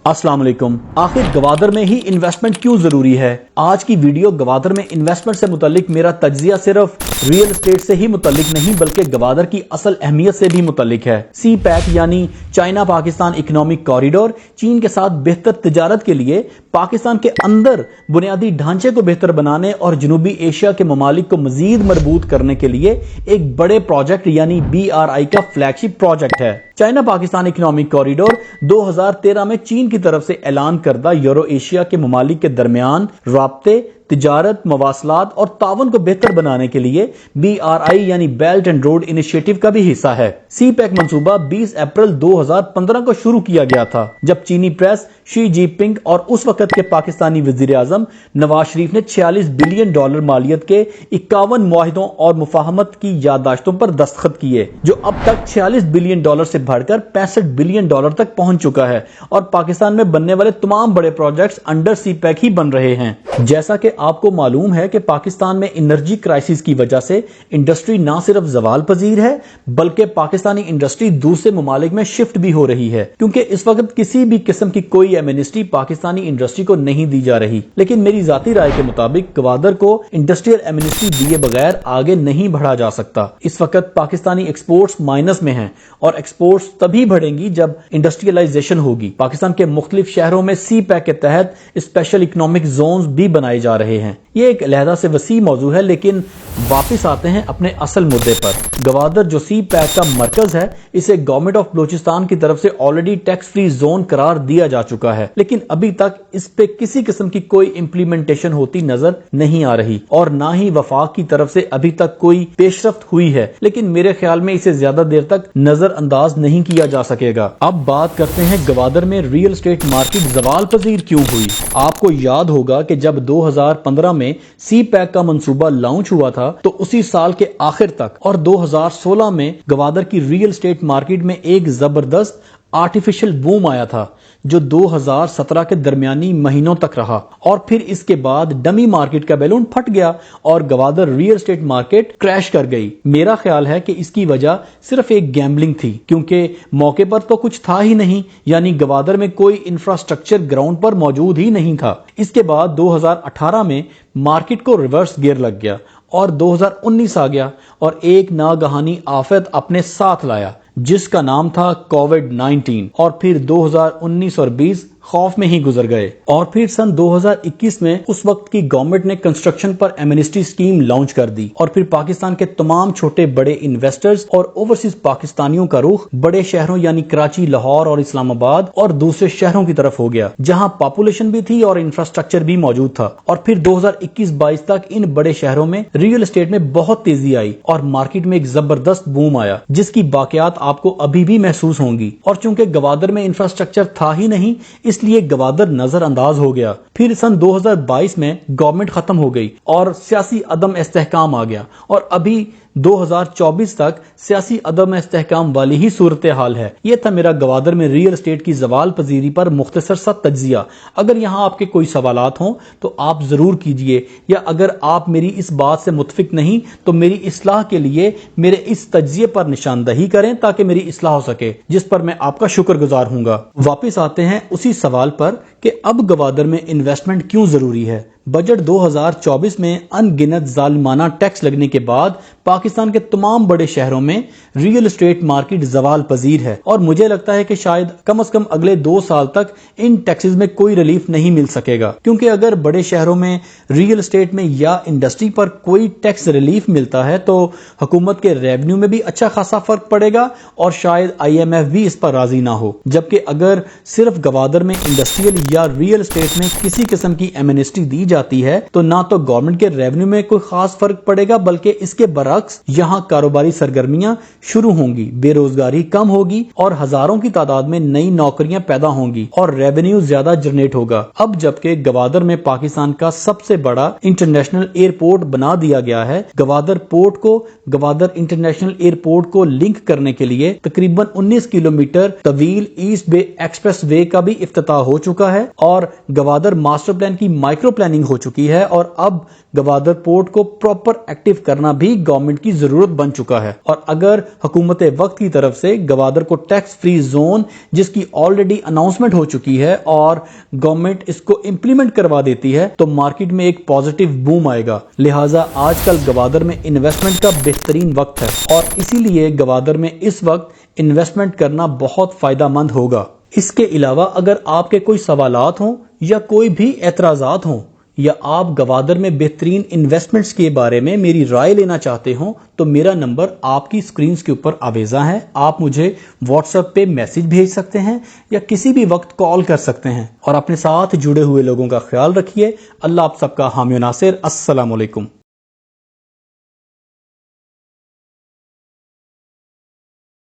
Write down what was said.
अस्सलाम वालेकुम। आखिर गवादर में ही इन्वेस्टमेंट क्यों जरूरी है? आज की वीडियो गवादर में इन्वेस्टमेंट से मुतल्लिक मेरा तज्जिया सिर्फ रियल एस्टेट से ही मुतल्लिक नहीं बल्कि गवादर की असल अहमियत से भी मुतल्लिक है। सी पैक यानी चाइना पाकिस्तान इकोनॉमिक कॉरिडोर चीन के साथ बेहतर तिजारत के लिए पाकिस्तान के अंदर बुनियादी ढांचे को बेहतर बनाने और जनूबी एशिया के ममालिक को मजीद मजबूत करने के लिए एक बड़े प्रोजेक्ट यानी BRI का फ्लैगशिप प्रोजेक्ट है। चाइना पाकिस्तान इकोनॉमिक कॉरिडोर 2013 में चीन की तरफ से ऐलान करदा यूरो एशिया के ममालिक के दरमियान राब्ते, तिजारत, मवासलात और तावन को बेहतर बनाने के लिए BRI यानी बेल्ट एंड रोड इनिशिएटिव का भी हिस्सा है। सी पैक मंसूबा 20 अप्रैल 2015 को शुरू किया गया था जब चीनी प्रेस शी जिनपिंग और उस वक्त के पाकिस्तानी वजीर आजम नवाज शरीफ ने $46 बिलियन मालियत के 51 मुआहिदों और मुफाहमत की याददाश्तों पर दस्तखत किए जो अब तक $46 बिलियन से बढ़कर $65 बिलियन तक पहुंच चुका है और पाकिस्तान में बनने वाले तमाम बड़े प्रोजेक्ट्स अंडर सी पैक ही बन रहे हैं। जैसा कि आपको मालूम है कि पाकिस्तान में एनर्जी क्राइसिस की वजह से इंडस्ट्री ना सिर्फ जवाल पजीर है बल्कि पाकिस्तानी इंडस्ट्री दूसरे ममालिक में शिफ्ट भी हो रही है क्योंकि इस वक्त किसी भी किस्म की कोई एमनेस्टी पाकिस्तानी इंडस्ट्री को नहीं दी जा रही। लेकिन मेरी जाती राय के मुताबिक गवादर को इंडस्ट्रियल एमनेस्टी दिए बगैर आगे नहीं बढ़ा जा सकता। इस वक्त पाकिस्तानी एक्सपोर्ट्स माइनस में हैं और एक्सपोर्ट्स तभी बढ़ेंगी जब इंडस्ट्रियलाइजेशन होगी। पाकिस्तान के मुख्तलिफ शहरों में सी पैक के तहत स्पेशल इकोनॉमिक जोन्स भी बनाए जा रहे हैं। ये एक अलहदा से वसी मौजू है लेकिन वापिस आते हैं अपने असल मुद्दे पर। गवादर जो सी पैक का मरकज है इसे गवर्नमेंट ऑफ बलूचिस्तान की तरफ से ऑलरेडी टैक्स फ्री जोन करार दिया जा चुका है लेकिन अभी तक इस पे किसी किस्म की कोई इंप्लीमेंटेशन होती नजर नहीं आ रही और ना ही वफाक की तरफ से अभी तक कोई पेशरफ्त हुई है। लेकिन मेरे ख्याल में इसे ज्यादा देर तक नजरअंदाज नहीं किया जा सकेगा। अब बात करते हैं गवादर में रियल एस्टेट मार्केट जवाल पजीर क्यों हुई। आपको याद होगा कि जब 2015 में सी पैक का मंसूबा लॉन्च हुआ था तो उसी साल के आखिर तक और 2016 में गवादर की रियल एस्टेट मार्केट में एक जबरदस्त आर्टिफिशियल बूम आया था जो 2017 के दरमियानी महीनों तक रहा और फिर इसके बाद डमी मार्केट का बैलून फट गया और Gwadar real estate market crash कर गई। मेरा ख्याल है कि इसकी वजह सिर्फ एक गैम्बलिंग थी क्योंकि मौके पर तो कुछ था ही नहीं यानी गवादर में कोई इंफ्रास्ट्रक्चर ग्राउंड पर मौजूद ही नहीं था। इसके बाद 2018 में मार्केट को रिवर्स गियर लग गया और 2019 आ गया और एक नागहानी आफत अपने साथ लाया जिसका नाम था कोविड-19 और फिर 2019 और 20 खौफ में ही गुजर गए। और फिर सन 2021 में उस वक्त की गवर्नमेंट ने कंस्ट्रक्शन पर एमनेस्टी स्कीम लॉन्च कर दी और फिर पाकिस्तान के तमाम छोटे बड़े इन्वेस्टर्स और ओवरसीज पाकिस्तानियों का रुख बड़े शहरों यानी कराची, लाहौर और इस्लामाबाद और दूसरे शहरों की तरफ हो गया जहां पॉपुलेशन भी थी और इंफ्रास्ट्रक्चर भी मौजूद था। और फिर 2021-22 तक इन बड़े शहरों में रियल एस्टेट में बहुत तेजी आई और मार्केट में एक जबरदस्त बूम आया जिसकी बाकियात आपको अभी भी महसूस होंगी। और चूंकि गवादर में इंफ्रास्ट्रक्चर था ही नहीं इसलिए गवादर नजरअंदाज हो गया। फिर सन 2022 में गवर्नमेंट खत्म हो गई और सियासी अदम इस्तेहकाम आ गया और अभी 2024 तक सियासी अदम इस्तेहकाम वाली ही सूरत हाल है। यह था मेरा गवादर में रियल एस्टेट की जवाल पजीरी पर मुख्तसर सा तज्जिया। अगर यहाँ आपके कोई सवालात हों तो आप जरूर कीजिए या अगर आप मेरी इस बात से मुतफिक नहीं तो मेरी इस्लाह के लिए मेरे इस तज्जिए पर निशानदही करें ताकि मेरी इस्लाह हो सके जिस पर मैं आपका शुक्रगुजार हूंगा। वापिस आते हैं उसी सवाल पर कि अब गवादर में इन्वेस्टमेंट क्यों जरूरी है। बजट 2024 में अनगिनत जालिमाना टैक्स लगने के बाद पाकिस्तान के तमाम बड़े शहरों में रियल एस्टेट मार्केट जवाल पजीर है और मुझे लगता है कि शायद कम से कम अगले 2 साल तक इन टैक्सेस में कोई रिलीफ नहीं मिल सकेगा क्योंकि अगर बड़े शहरों में रियल एस्टेट में या इंडस्ट्री पर कोई टैक्स रिलीफ मिलता है तो हुकूमत के रेवेन्यू में भी अच्छा खासा फर्क पड़ेगा और शायद IMF भी इस पर राजी ना हो। जबकि अगर सिर्फ गवादर में इंडस्ट्रियल या रियल एस्टेट में किसी किस्म की एमनेस्टी दी जाती है तो ना तो गवर्नमेंट के रेवेन्यू में कोई खास फर्क पड़ेगा बल्कि इसके बरक्स यहाँ कारोबारी सरगर्मियां शुरू होंगी, बेरोजगारी कम होगी और हजारों की तादाद में नई नौकरियां पैदा होंगी और रेवेन्यू ज्यादा जनरेट होगा। अब जबकि गवादर में पाकिस्तान का सबसे बड़ा इंटरनेशनल एयरपोर्ट बना दिया गया है, गवादर पोर्ट को गवादर इंटरनेशनल एयरपोर्ट को लिंक करने के लिए तकरीबन 19 किलोमीटर तवील ईस्ट बे एक्सप्रेस वे का भी इफ्तिताह हो चुका है और गवादर मास्टर प्लान की माइक्रो प्लानिंग ہو چکی ہے اور اب گوادر پورٹ کو پراپر ایکٹیو کرنا بھی گورنمنٹ کی ضرورت بن چکا ہے. اور اگر حکومت وقت کی طرف سے گوادر کو ٹیکس فری زون جس کی آلریڈی اناؤنسمنٹ ہو چکی ہے اور گورنمنٹ اس کو امپلیمنٹ کروا دیتی ہے تو مارکیٹ میں ایک پازیٹیو بوم آئے گا. لہٰذا آج کل گوادر میں انویسٹمنٹ کا بہترین وقت ہے اور اسی لیے گوادر میں اس وقت انویسٹمنٹ کرنا بہت فائدہ مند ہوگا. اس کے علاوہ اگر آپ کے کوئی سوالات ہوں یا کوئی بھی اعتراضات ہوں یا آپ گوادر میں بہترین انویسٹمنٹس کے بارے میں میری رائے لینا چاہتے ہوں تو میرا نمبر آپ کی سکرینز کے اوپر آویزاں ہے. آپ مجھے واٹس ایپ پہ میسج بھیج سکتے ہیں یا کسی بھی وقت کال کر سکتے ہیں. اور اپنے ساتھ جڑے ہوئے لوگوں کا خیال رکھیے. اللہ آپ سب کا حامی و ناصر. السلام علیکم.